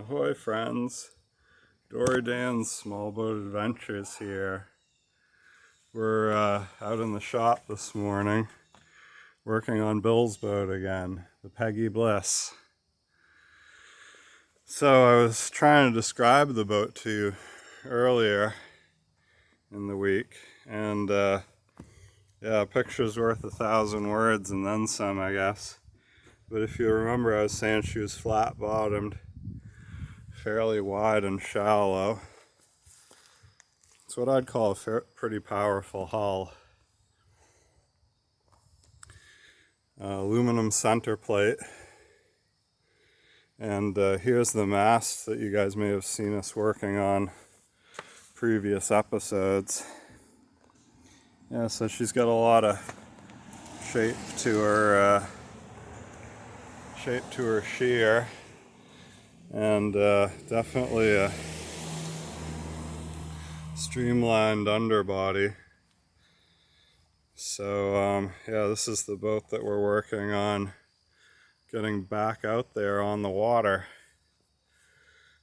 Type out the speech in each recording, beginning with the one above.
Ahoy friends, Dory Dan's Small Boat Adventures here. We're out in the shop this morning working on Bill's boat again, the Peggy Bliss. So I was trying to describe the boat to you earlier in the week, and yeah, a picture's worth 1,000 words and then some, I guess. But if you remember, I was saying she was flat-bottomed, fairly wide and shallow. It's what I'd call a pretty powerful hull. Aluminum center plate. And here's the mast that you guys may have seen us working on previous episodes. Yeah, so she's got a lot of shape to her shear, and definitely a streamlined underbody. So yeah, this is the boat that we're working on getting back out there on the water.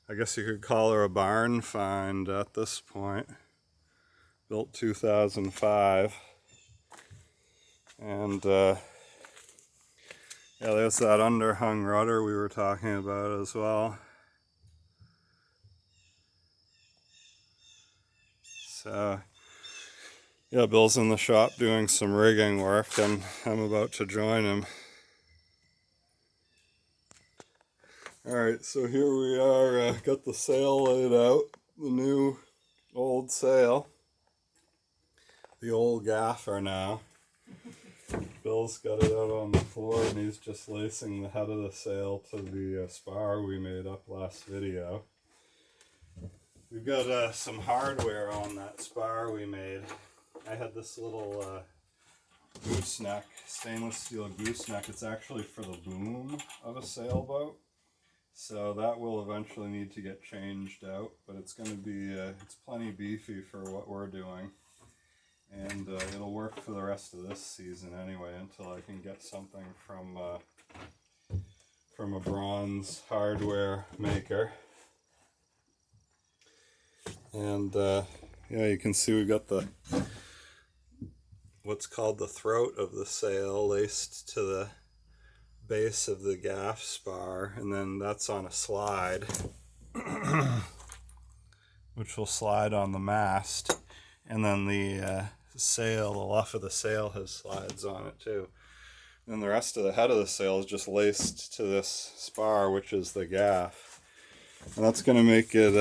I guess you could call her a barn find at this point. Built 2005. And yeah, there's that underhung rudder we were talking about as well. So yeah, Bill's in the shop doing some rigging work, and I'm about to join him. Alright, so here we are, got the sail laid out, the new old sail, the old gaffer now. Bill's got it out on the floor and he's just lacing the head of the sail to the spar we made up last video. We've got some hardware on that spar we made. I had this little gooseneck, stainless steel gooseneck. It's actually for the boom of a sailboat. So that will eventually need to get changed out, but it's going to be, it's plenty beefy for what we're doing. And it'll work for the rest of this season anyway, until I can get something from a bronze hardware maker. And yeah, you can see we've got the what's called the throat of the sail laced to the base of the gaff spar, and then that's on a slide which will slide on the mast, and then the sail, the luff of the sail has slides on it too. And the rest of the head of the sail is just laced to this spar, which is the gaff. And that's going to make it,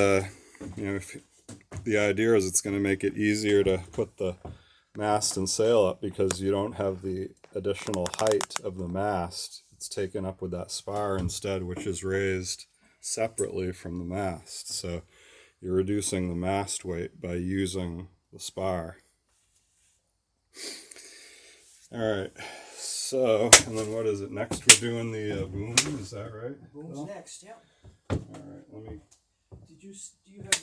you know, the idea is it's going to make it easier to put the mast and sail up, because you don't have the additional height of the mast. It's taken up with that spar instead, which is raised separately from the mast. So you're reducing the mast weight by using the spar. Alright, so, and then what is it next? We're doing the boom, is that right? Boom's next, yeah. Alright, let me... Do you have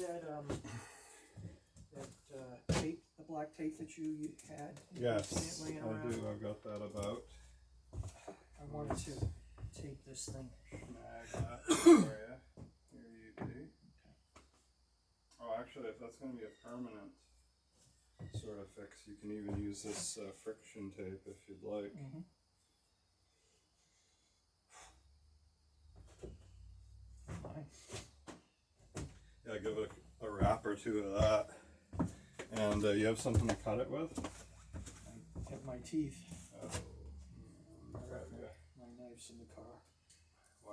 that tape, the black tape that you had? Yes, I around? do. I've got that about. I wanted to tape this thing. Snag that for you. Here you be. Oh, actually, if that's going to be a permanent sort of fix, you can even use this friction tape if you'd like. Yeah, give it a wrap or two of that. And you have something to cut it with? I have my teeth. Oh, My knife's in the car.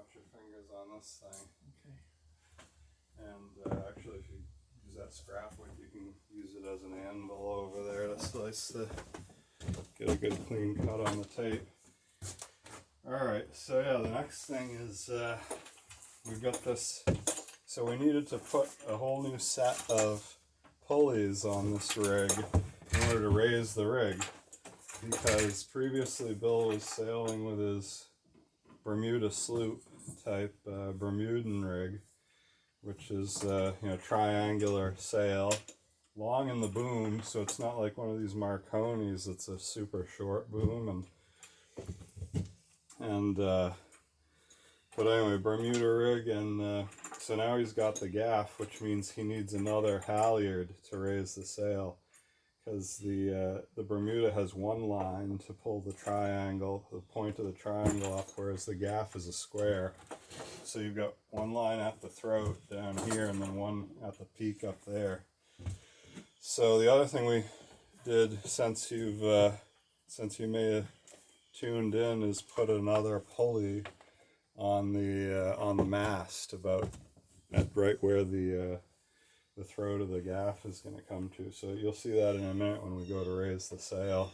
watch your fingers on this thing. Okay. And actually, if you use that scrap wood, you can use it as an anvil over there to slice get a good clean cut on the tape. Alright, so yeah, the next thing is we've got this. So we needed to put a whole new set of pulleys on this rig in order to raise the rig, because previously Bill was sailing with his Bermuda sloop type Bermudan rig, which is you know, triangular sail, long in the boom, so it's not like one of these Marconis. It's a super short boom, and But anyway, Bermuda rig, and so now he's got the gaff, which means he needs another halyard to raise the sail, because the Bermuda has one line to pull the triangle, the point of the triangle up, whereas the gaff is a square. So you've got one line at the throat down here, and then one at the peak up there. So the other thing we did, since you may have tuned in, is put another pulley on the mast about at right where the throat of the gaff is going to come to. So you'll see that in a minute when we go to raise the sail.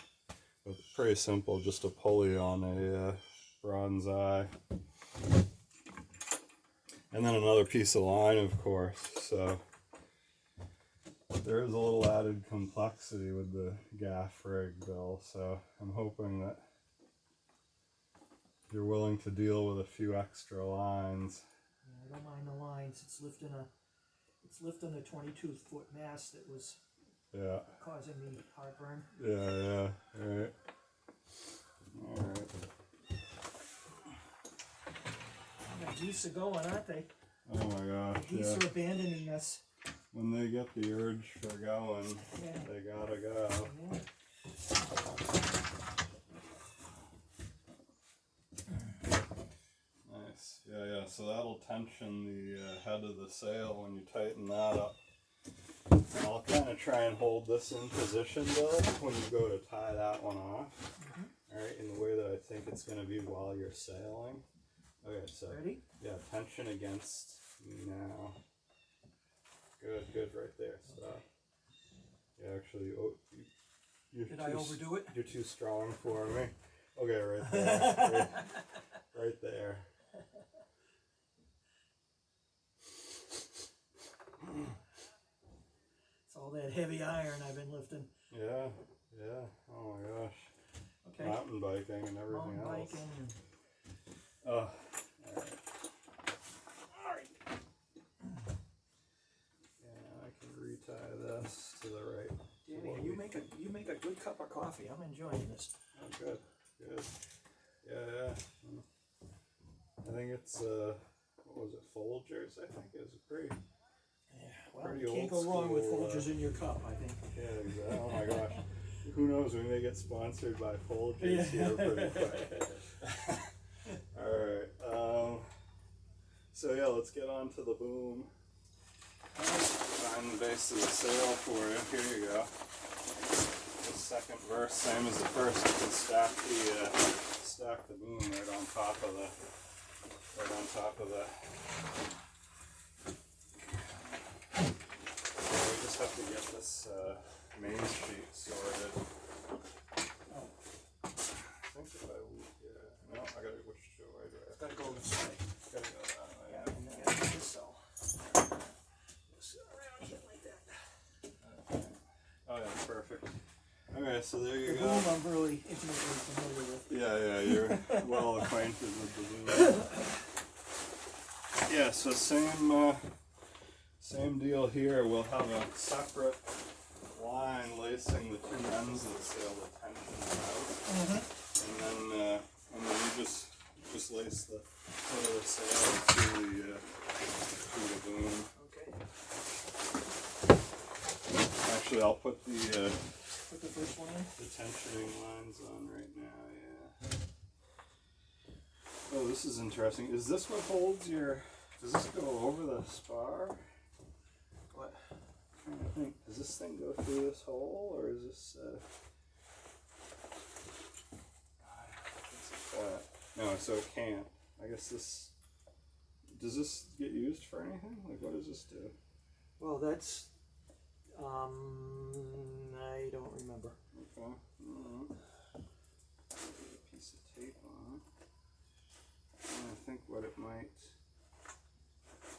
But pretty simple, just a pulley on a bronze eye, and then another piece of line, of course. So there is a little added complexity with the gaff rig, Bill. So I'm hoping that you're willing to deal with a few extra lines. Yeah, I don't mind the lines. It's lifting a 22-foot mast that was causing me heartburn. Yeah. All right. The geese are going, aren't they? Oh my gosh. The geese are abandoning us. When they get the urge for going, they gotta go. Yeah. Nice. Yeah. So that'll tension the head of the sail when you tighten that up. And I'll kind of try and hold this in position, Bill, when you go to tie that one off. All right, in the way that I think it's going to be while you're sailing. Okay, so Ready? Yeah, tension against me now. Good, right there. Stop. Yeah, actually, Did I overdo it? You're too strong for me. Okay, right there. right there. It's all that heavy iron I've been lifting. Yeah. Oh my gosh. Okay. Mountain biking and everything Mountain else. biking. All right. Yeah, I can retie this to the right. Danny, you make a good cup of coffee. I'm enjoying this. Oh, good. Yeah. I think it's what was it, Folgers? I think it was pretty. Yeah, well, Pretty you can't go old wrong with school, Folgers in your cup, I think. Yeah, exactly. Oh my gosh. Who knows? We may get sponsored by Folgers here pretty quick. Alright. So yeah, let's get on to the boom. Find the base of the sail for you. Here you go. The second verse, same as the first. You can stack the boom right on top of the. So we just have to get this main sheet sorted. I think if no, I gotta which way do I have to Gotta go this way. Gotta go that way. Yeah, and then I gotta do this so. Just around here like that. Okay. Oh yeah, perfect. Okay, so there you The go. boom I'm really intimately familiar with. Yeah, you're well acquainted with the boom. Yeah, so same deal here. We'll have a separate line lacing the two ends of the sail to tension out, and then you just lace the foot of the sail to the boom. Okay. Actually, I'll put the first one in. the tensioning lines on right now. Yeah. Oh, this is interesting. Is this what holds your? Does this go over the spar? What? I'm trying to think. Does this thing go through this hole, or is this? No, so it can't. I guess this. Does this get used for anything? Like, what does this do? Well, that's. I don't remember. Okay. Put a piece of tape on. I think what it might.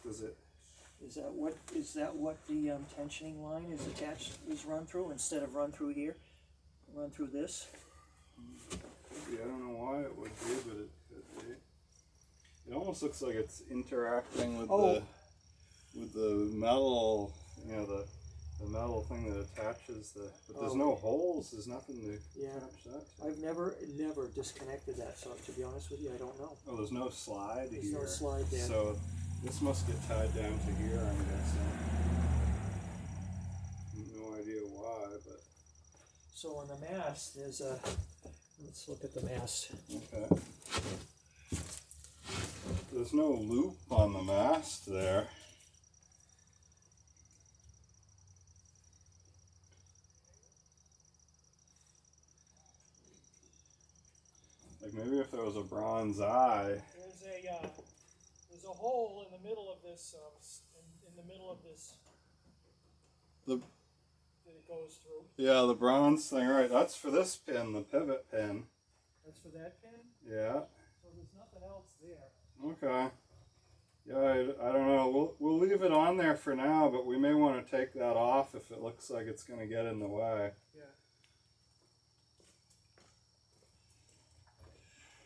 Does it? Is that what the tensioning line is run through instead of run through here? Run through this? Maybe. I don't know why it would be, but it could be. It almost looks like it's interacting with the metal, the metal thing that attaches the. But there's no holes. There's nothing to attach that to. I've never disconnected that. So to be honest with you, I don't know. Oh, there's no slide here. There's no slide there. So this must get tied down to here, I'm guessing. No idea why, but. So on the mast, there's a. Let's look at the mast. Okay. There's no loop on the mast there. Like maybe if there was a bronze eye. There's a hole in the middle of this. In the middle of this. The. That it goes through. Yeah, the bronze thing, right? That's for this pin, the pivot pin. That's for that pin? Yeah. So there's nothing else there. Okay. Yeah, I don't know. We'll leave it on there for now, but we may want to take that off if it looks like it's going to get in the way. Yeah.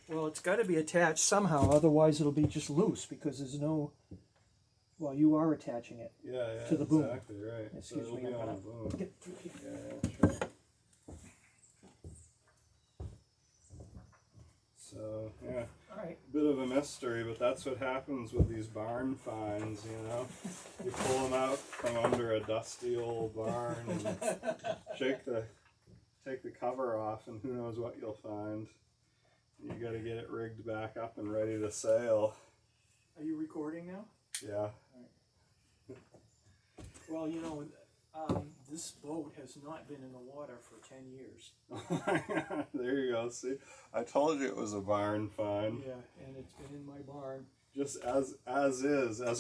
Well, it's got to be attached somehow, otherwise it'll be just loose because there's no. Well, you are attaching it. Yeah, to the boom. Exactly right. Excuse so me, it'll be I'm on gonna a boom. get through here. Yeah, sure. So, yeah. All right. Bit of a mystery, but that's what happens with these barn finds, you know. You pull them out from under a dusty old barn and take the cover off, and who knows what you'll find. You got to get it rigged back up and ready to sail. Are you recording now? Yeah. Well, you know, this boat has not been in the water for 10 years. There you go. See, I told you it was a barn find. Yeah, and it's been in my barn. Just as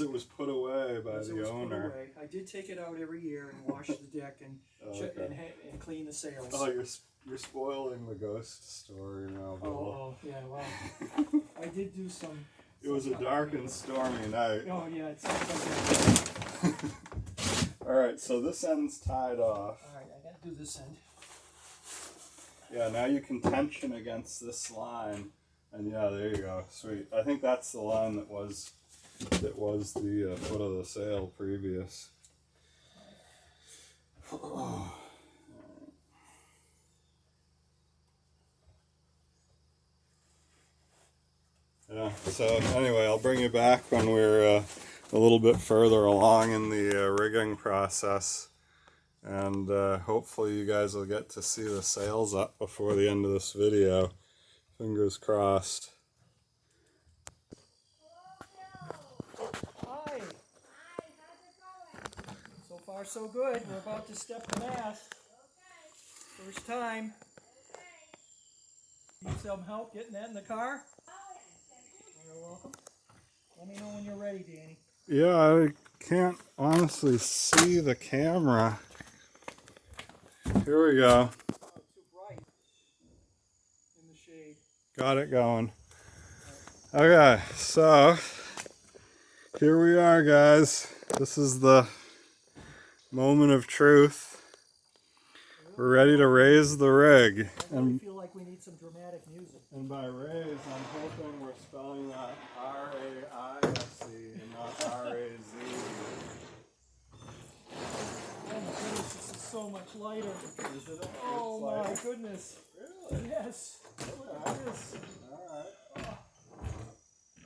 it was put away by the owner. I did take it out every year and wash the deck and and clean the sails. Oh, you're spoiling the ghost story now, Bill. Oh, yeah, well, I did do some. It was a dark and stormy night. Oh yeah, it sounds like that. Alright, so this end's tied off. Alright, I gotta do this end. Yeah, now you can tension against this line. And yeah, there you go. Sweet. I think that's the line that was the foot of the sail previous. Yeah, so anyway, I'll bring you back when we're a little bit further along in the rigging process, and hopefully you guys will get to see the sails up before the end of this video. Fingers crossed. Hi. Hi, how's it going? So far so good. We're about to step the mast. Okay. First time. Okay. Need some help getting that in the car? You're welcome. Let me know when you're ready, Danny. Yeah, I can't honestly see the camera. Here we go. Oh, too bright in the shade. Got it going. Okay, so here we are, guys. This is the moment of truth. We're ready to raise the rig. I really feel like we need some dramatic music. And by raise, I'm hoping we're spelling that R-A-I-S-E and not R-A-Z. Oh my goodness, this is so much lighter. Is it? Oh It's my like, goodness. really? Yes. Look at this. Alright.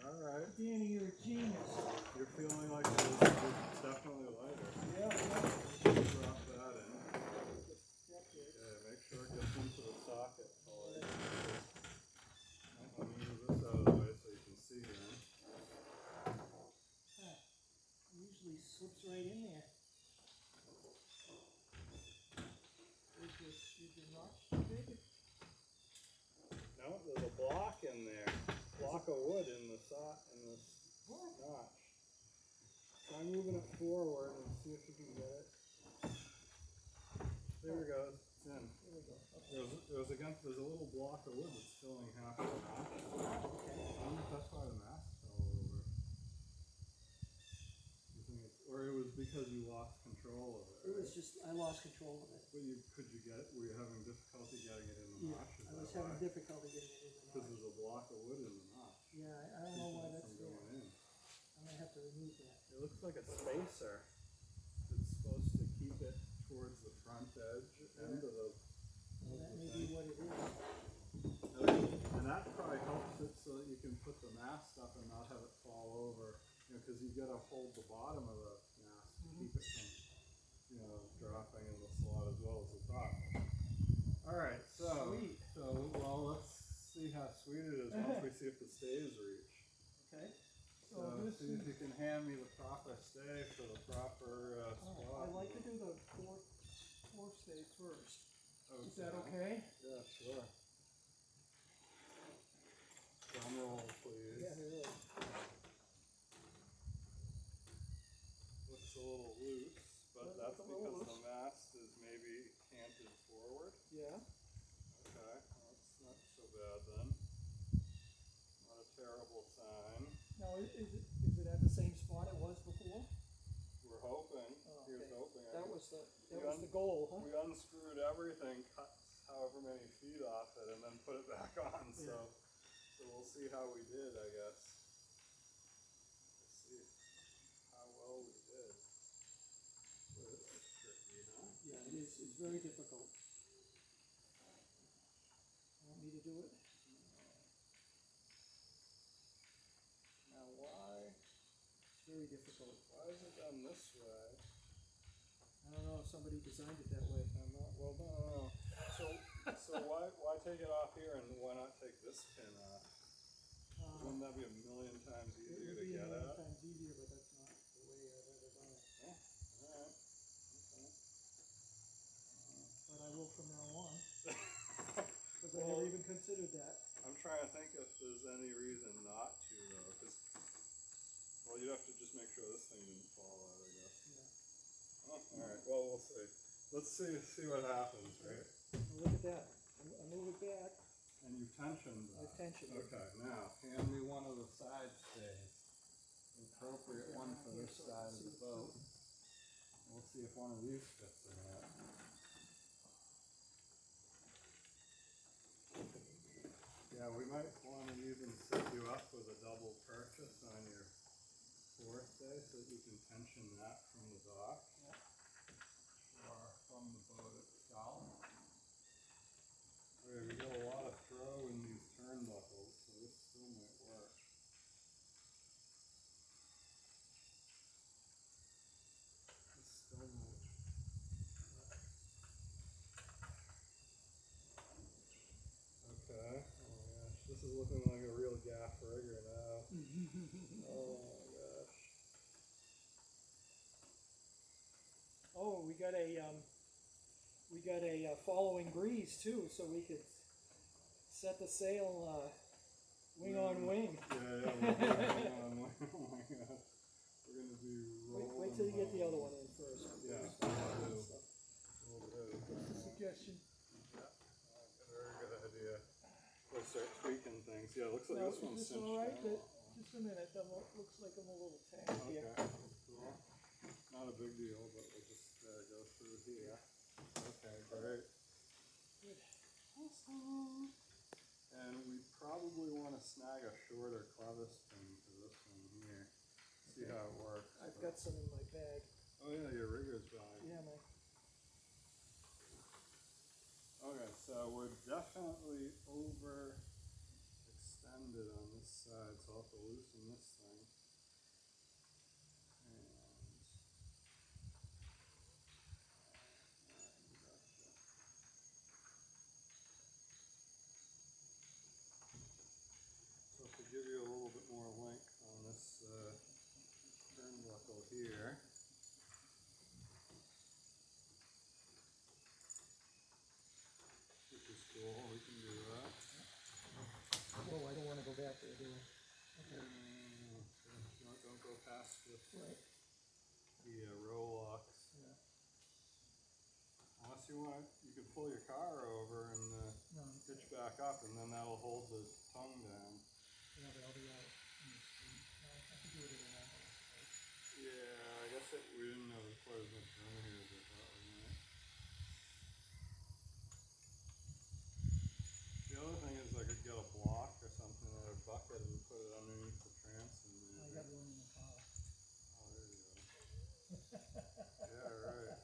Alright. Danny, you're a genius. You're feeling like it's definitely lighter. Yeah. Drop that in. Yeah, make sure it gets into the socket. Let me move this out of the way so you can see then. Usually slips right in there. Is your notch too big? No, there's a block in there. Block of wood in the notch. Try moving it forward and see if you can get it. There we go. It's in. There we go. There's a little block of wood that's filling half the notch. I wonder if that's why the mast fell over. You think or it was because you lost control of it. It was just, I lost control of it. But could you get it? Were you having difficulty getting it in the notch? I was having difficulty getting it in the Because notch. there's a block of wood in the notch. Yeah, I don't know why that's there. Going in. I'm going to have to remove that. It looks like a spacer. It's supposed to keep it towards the front edge end of the. Well, that may be what it is. And that probably helps it so that you can put the mast up and not have it fall over. You know, because you got to hold the bottom of the mast to keep it from, you know, dropping in the slot as well as the top. All right, so Sweet. Well, let's see how sweet it is once we see if the stays reach. Okay. So this see if you can hand me the proper stay for the proper spot. I like to do the four stay first. Okay. Is that okay? Yeah, sure. Drum roll, please. Yeah, it is. Looks a little loose, but that's because the mast is maybe canted forward. Yeah. Okay, well, that's not so bad then. Not a terrible sign. Now, is it at the same spot it was before? We're hoping. Oh, okay. Here's hoping. That was the goal, huh? We unscrewed everything, cut however many feet off it, and then put it back on. Yeah. So we'll see how we did, I guess. Let's see how well we did. Well, this is tricky, huh? Yeah, it is. It's very difficult. Want me to do it? Now why? It's very difficult. Why is it done this way? I don't know if somebody designed it that way. No. So why take it off here and why not take this pin off? Wouldn't that be a million times It easier would to be a get million at? times easier, but that's not the way I've ever done it. Oh, alright. Okay. But I will from now on. Because I never even considered that. I'm trying to think if there's any reason not to though, because you'd have to just make sure this thing didn't fall out, I guess. Yeah. Oh, alright, well we'll see. Let's see what happens, right? Well, look at that. I move it back. And you've tensioned that. I've tensioned it. Okay, now hand me one of the side stays. The appropriate one for this side of the boat. We'll see if one of these fits in that. Yeah, we might want to even set you up with a double purchase on your fourth day so that you can tension that from the dock. Yeah. Or from the boat itself. Okay, we got a lot of throw in these turnbuckles, so this still might work. This still might. Okay. Oh my gosh, this is looking like a real gaff rigger now. Oh my gosh. Oh, we got a following breeze too, so we could set the sail wing on wing. Yeah, wing on wing. Oh my god. We're gonna be rolling. Wait till you get the other one in first. Yeah, we'll do. Just a suggestion. Yeah, very good idea. We'll start tweaking things. Yeah, it looks like Now, this one's is this cinched all right? down. Just a minute. That looks like I'm a little tangled Okay, here. cool. Not a big deal, but we'll just go through here. Okay, great. Good. Awesome. And we probably want to snag a shorter clevis pin for this one here. See how it works. I've got some in my bag. Oh yeah, your rigger's bag. Yeah, man. Okay, so we're definitely over extended on this side, so I'll have to loosen this thing. So to give you a little bit more length on this turnbuckle here. Which is cool, we can do that. Oh, I don't want to go back there, do I? Okay. Don't go past Right. the row locks. Yeah. Unless you want, you can pull your car over and No, hitch back up, and then that'll hold the tongue down. yeah, but I'll be out in the street. No, I can do it in an hour. Yeah, I guess we didn't have quite as much room here as I thought we might. The other thing is I could get a block or something or a bucket and put it underneath the transom. I got one in the car. Oh, there you go. Yeah, right.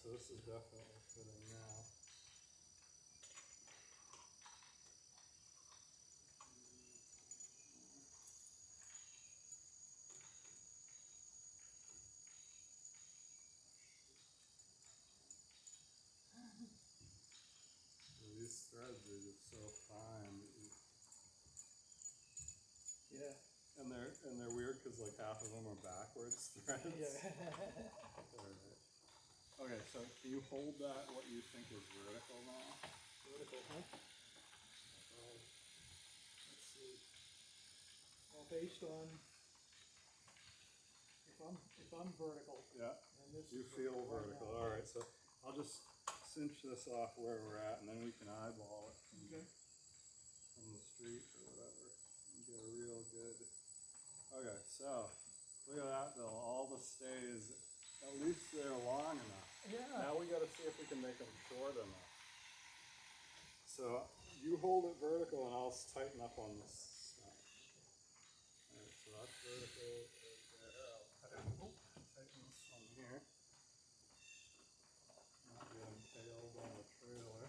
so this is definitely fitting now. These threads are just so fine. Yeah. And they're weird because like half of them are backwards threads. Yeah. Alright. Okay, so can you hold that what you think is vertical now? Vertical, huh? Let's see. Well, based on if I'm vertical, Yeah. and this You is feel right vertical. now. Alright, so I'll just cinch this off where we're at and then we can eyeball it from the street or whatever and get a real good. Okay, so look at that, Bill. All the stays, at least they're long enough. Yeah. Now we got to see if we can make them short enough. So you hold it vertical and I'll tighten up on this side. Alright, so that's vertical right there. I'll tighten this one here. Not get impaled on the trailer.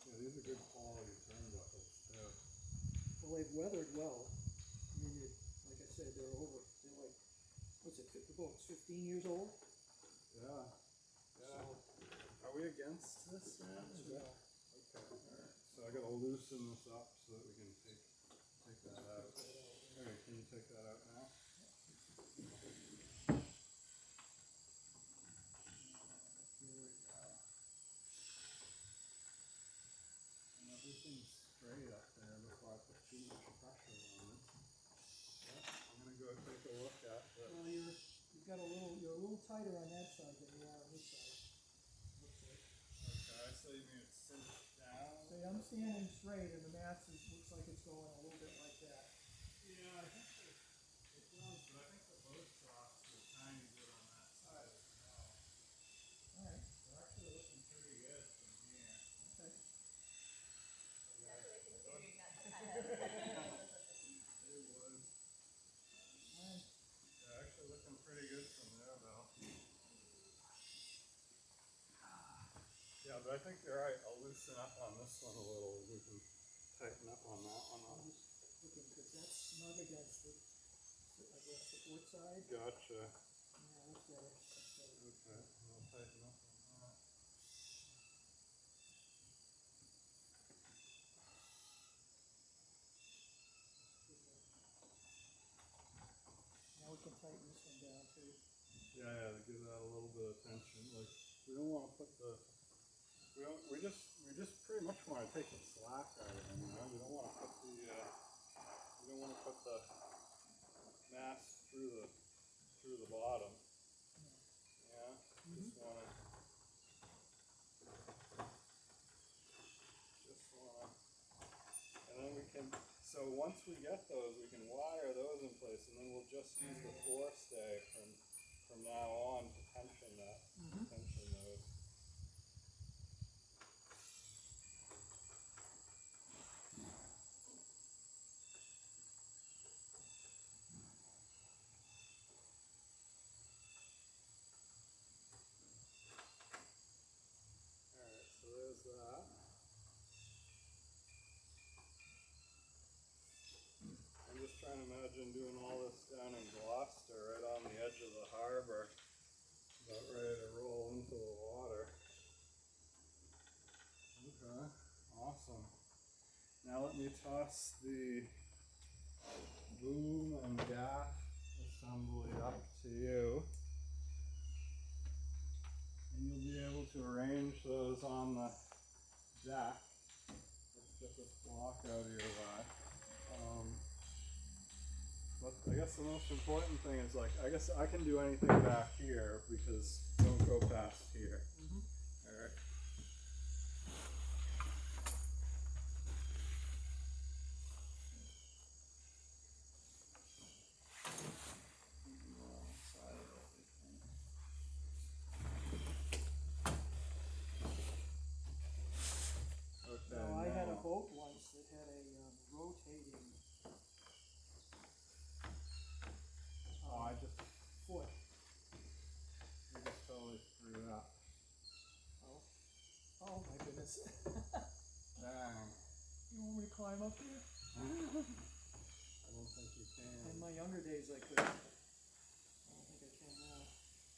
Yeah, these are good quality turnbuckles too. Well, they've weathered well. I mean, like I said, they're like, what's it, about 15 years old? Yeah. Yeah. So, are we against this now? Is that, okay. Alright. So I gotta loosen this up so that we can take that out. Alright, can you take that out now? Here we go. And everything's straight up there before I put too much pressure on it. Yeah, I'm gonna go take a look at it. well, you're a little tighter on that side than you are on this side. Looks like. Okay, so you mean it's cinched down? See, I'm standing straight, and the mast looks like it's going a little bit like that. Yeah, I think it does, but I think the boat troughs are tiny bit on that side as well. All right. They're actually looking pretty good from here. Okay. It was. All right. They're actually looking pretty good from there, though. Yeah, but I think you're right. I'll loosen up on this one a little. We can tighten up on that one. I'm just looking because that's snug against I guess the port side. Gotcha. Yeah, that's better. Okay, I'll tighten up on that. Now we can tighten this one down too. Yeah, to give that a little bit of tension. Like we don't want to put the we just pretty much want to take the slack out of it. You know? We don't want to put the mast through the bottom. Yeah, just want to, and then we can. So once we get those, we can wire those in place, and then we'll just use the forestay from now on to tension those. Alright, so there's that. I'm just trying to imagine doing all this down in Gloucester, right on the edge of the harbor, about ready to roll into the water. Okay, awesome. Now let me toss the boom and gaff assembly up to you. And you'll be able to arrange those on the deck. Let's get this block out of your way. But I guess the most important thing is like, I guess I can do anything back here because don't go past here. Alright. Okay, Now, I had a boat once that is. Dang. You want me to climb up here? I don't think you can. In my younger days I could. I don't think I can now.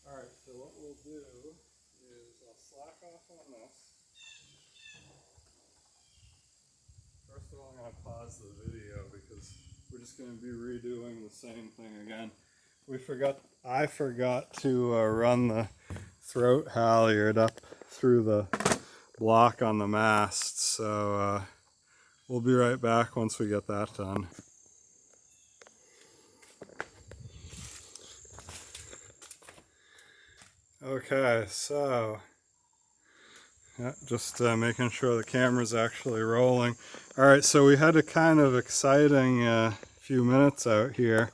Alright, so what we'll do is I'll slack off on this. First of all, I'm going to pause the video because we're just going to be redoing the same thing again. I forgot to run the throat halyard up through the block on the mast, so we'll be right back once we get that done. Okay, so yeah, just making sure the camera's actually rolling. Alright, so we had a kind of exciting few minutes out here.